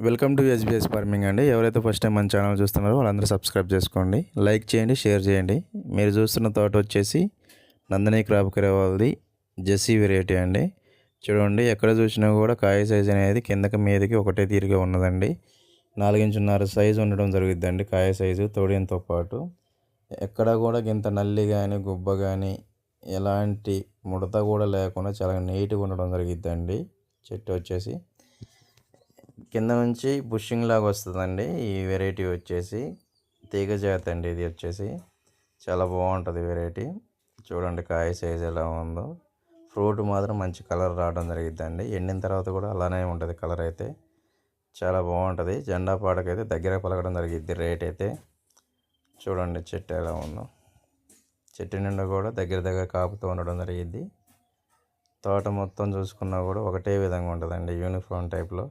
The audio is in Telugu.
వెల్కమ్ టు ఎస్బీఎస్ ఫార్మింగ్ అండి. ఎవరైతే ఫస్ట్ టైం మన ఛానల్ చూస్తున్నారో వాళ్ళందరూ సబ్స్క్రైబ్ చేసుకోండి, లైక్ చేయండి, షేర్ చేయండి. మీరు చూస్తున్న తోట వచ్చేసి నందిని క్రాప్ కేర్ వాళ్ళది జెస్సీ వెరైటీ అండి. చూడండి, ఎక్కడ చూసినా కూడా కాయ సైజ్ అనేది కిందకి మీదకి ఒకటే తీరుగా ఉన్నదండి. 4.5 సైజు ఉండడం జరుగుతుందండి కాయ సైజు తోడియంతో పాటు. ఎక్కడ కూడా గింత నల్లి కానీ గుబ్బ కానీ ఎలాంటి ముడత కూడా లేకుండా చాలా నీట్గా ఉండడం జరుగుతుందండి. చెట్టు వచ్చేసి కింద నుంచి బుషింగ్ లాగా వస్తుందండి. ఈ వెరైటీ వచ్చేసి తీగ జాతి అండి. ఇది వచ్చేసి చాలా బాగుంటుంది వెరైటీ. చూడండి కాయ సైజ్ ఎలా ఉందో. ఫ్రూట్ మాత్రం మంచి కలర్ రావడం జరిగిద్దండి. ఎండిన తర్వాత కూడా అలానే ఉంటుంది కలర్ అయితే. చాలా బాగుంటుంది. జెండా పాటకైతే దగ్గర పలకడం జరిగిద్ది రేట్ అయితే. చూడండి చెట్టు ఎలా ఉందో. చెట్టు నిండా కూడా దగ్గర కాపుతూ ఉండడం జరిగిద్ది. తోట మొత్తం చూసుకున్నా కూడా ఒకటే విధంగా ఉంటుందండి, యూనిఫామ్ టైప్లో.